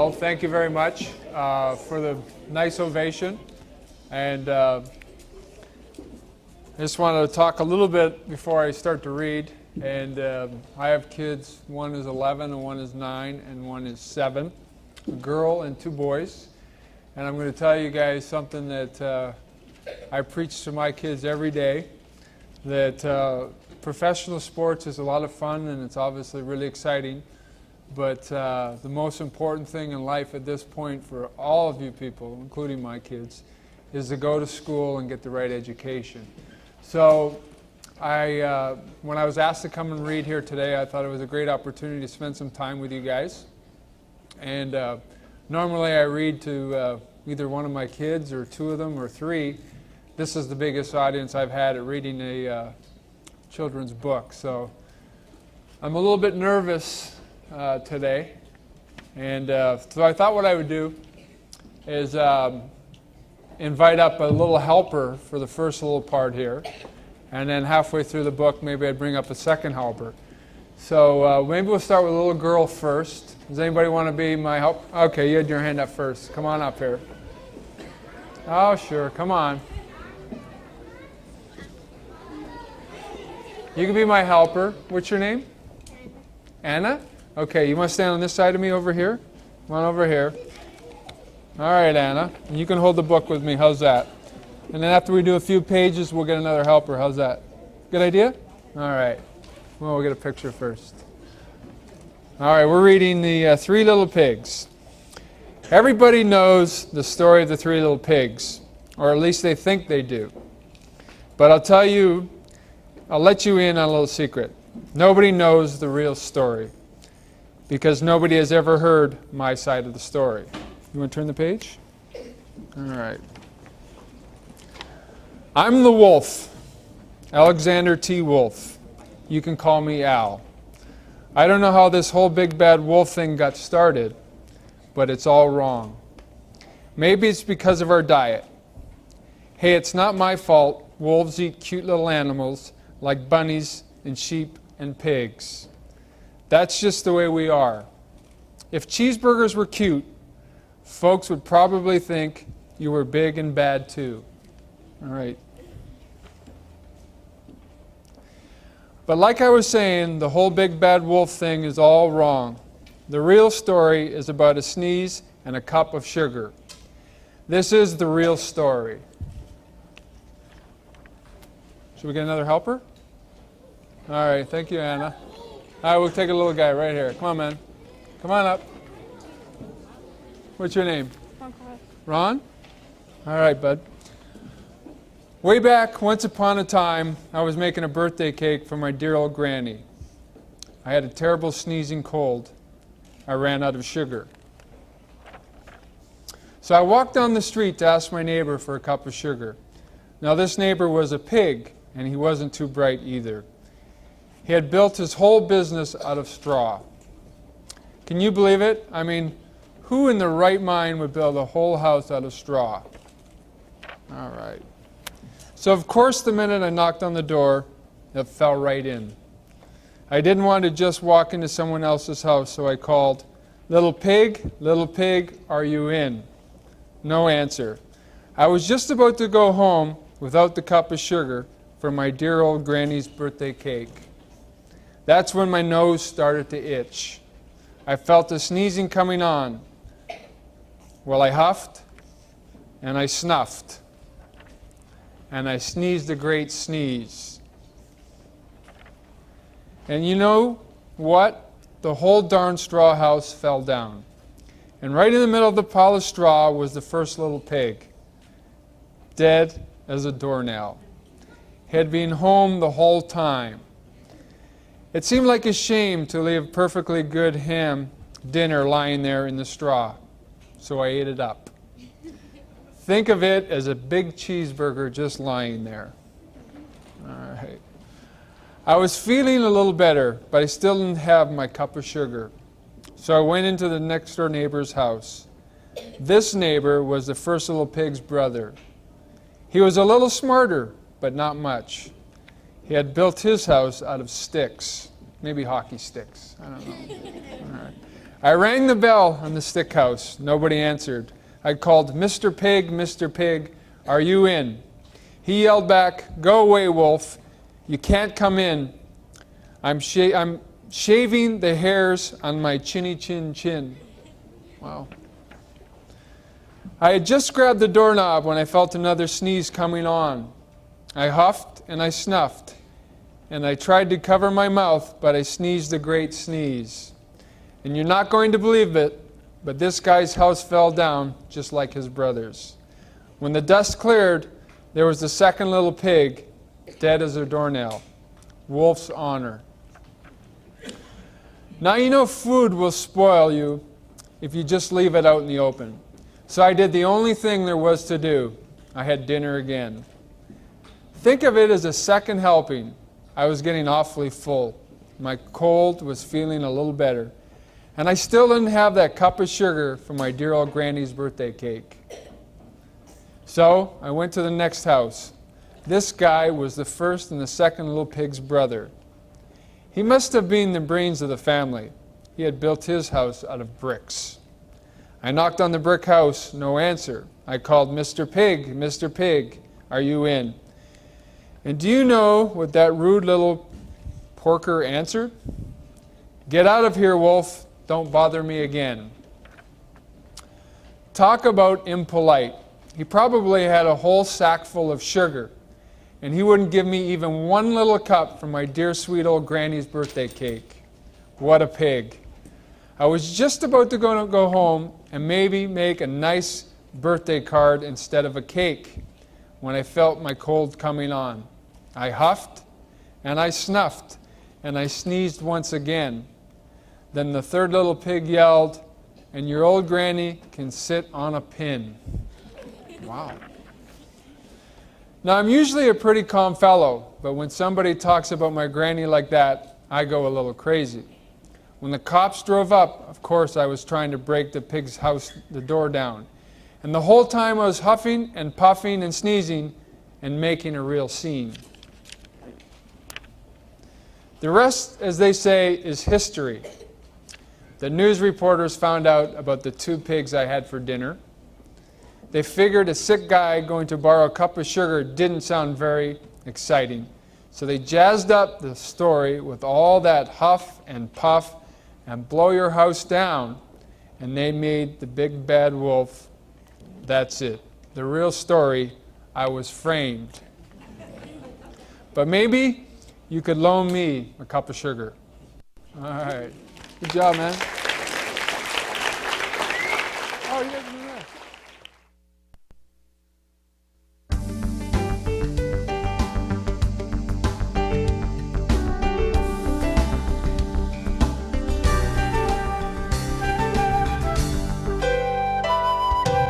Well, thank you very much for the nice ovation. And I just wanted to talk a little bit before I start to read. And I have kids. One is 11, and one is 9, and one is 7. A girl and 2 boys. And I'm going to tell you guys something that I preach to my kids every day, that professional sports is a lot of fun, and it's obviously really exciting. But the most important thing in life at this point for all of you people, including my kids, is to go to school and get the right education. So when I was asked to come and read here today, I thought it was a great opportunity to spend some time with you guys. And normally I read to either one of my kids or 2 of them or 3. This is the biggest audience I've had at reading a children's book. So I'm a little bit nervous today. And so I thought what I would do is invite up a little helper for the first little part here. And then halfway through the book, maybe I'd bring up a second helper. So maybe we'll start with a little girl first. Does anybody want to be my help? Okay, you had your hand up first. Come on up here. Oh, sure. Come on. You can be my helper. What's your name? Anna? Okay, you want to stand on this side of me over here? Come on over here. All right, Anna. And you can hold the book with me. How's that? And then after we do a few pages, we'll get another helper. How's that? Good idea? All right. Well, we'll get a picture first. All right, we're reading the 3 Little Pigs. Everybody knows the story of the 3 Little Pigs, or at least they think they do. But I'll let you in on a little secret. Nobody knows the real story, because nobody has ever heard my side of the story. You want to turn the page? All right. I'm the wolf, Alexander T. Wolf. You can call me Al. I don't know how this whole big bad wolf thing got started, but it's all wrong. Maybe it's because of our diet. Hey, it's not my fault wolves eat cute little animals like bunnies and sheep and pigs. That's just the way we are. If cheeseburgers were cute, folks would probably think you were big and bad too. All right. But like I was saying, the whole big bad wolf thing is all wrong. The real story is about a sneeze and a cup of sugar. This is the real story. Should we get another helper? All right, thank you, Anna. All right, we'll take a little guy right here. Come on, man. Come on up. What's your name? Ron? All right, bud. Way back, once upon a time, I was making a birthday cake for my dear old granny. I had a terrible sneezing cold. I ran out of sugar. So I walked down the street to ask my neighbor for a cup of sugar. Now this neighbor was a pig, and he wasn't too bright either. He had built his whole business out of straw. Can you believe it? I mean, who in their right mind would build a whole house out of straw? All right. So of course the minute I knocked on the door, it fell right in. I didn't want to just walk into someone else's house, so I called, little pig, are you in? No answer. I was just about to go home without the cup of sugar for my dear old granny's birthday cake. That's when my nose started to itch. I felt the sneezing coming on. Well, I huffed, and I snuffed, and I sneezed a great sneeze. And you know what? The whole darn straw house fell down. And right in the middle of the pile of straw was the first little pig, dead as a doornail. He had been home the whole time. It seemed like a shame to leave perfectly good ham dinner lying there in the straw, so I ate it up. Think of it as a big cheeseburger just lying there. All right. I was feeling a little better, but I still didn't have my cup of sugar. So I went into the next door neighbor's house. This neighbor was the first little pig's brother. He was a little smarter, but not much. He had built his house out of sticks, maybe hockey sticks. I don't know. All right. I rang the bell on the stick house. Nobody answered. I called, "Mr. Pig, Mr. Pig, are you in?" He yelled back, "Go away, Wolf. You can't come in. I'm shaving the hairs on my chinny chin chin." Wow. I had just grabbed the doorknob when I felt another sneeze coming on. I huffed and I snuffed, and I tried to cover my mouth, but I sneezed a great sneeze. And you're not going to believe it, but this guy's house fell down just like his brother's. When the dust cleared, there was the second little pig, dead as a doornail. Wolf's honor. Now you know food will spoil you if you just leave it out in the open. So I did the only thing there was to do. I had dinner again. Think of it as a second helping. I was getting awfully full. My cold was feeling a little better. And I still didn't have that cup of sugar for my dear old granny's birthday cake. So I went to the next house. This guy was the first and the second little pig's brother. He must have been the brains of the family. He had built his house out of bricks. I knocked on the brick house, no answer. I called, "Mr. Pig, Mr. Pig, are you in?" And do you know what that rude little porker answered? "Get out of here, Wolf. Don't bother me again." Talk about impolite. He probably had a whole sack full of sugar, and he wouldn't give me even one little cup from my dear sweet old granny's birthday cake. What a pig. I was just about to go home and maybe make a nice birthday card instead of a cake when I felt my cold coming on. I huffed and I snuffed and I sneezed once again. Then the third little pig yelled, "And your old granny can sit on a pin." Wow. Now I'm usually a pretty calm fellow, but when somebody talks about my granny like that, I go a little crazy. When the cops drove up, of course I was trying to break the pig's house, the door down. And the whole time I was huffing and puffing and sneezing and making a real scene. The rest, as they say, is history. The news reporters found out about the 2 pigs I had for dinner. They figured a sick guy going to borrow a cup of sugar didn't sound very exciting. So they jazzed up the story with all that huff and puff and blow your house down. And they made the big bad wolf. That's it. The real story, I was framed. But maybe you could loan me a cup of sugar. All right. Good job, man. Oh,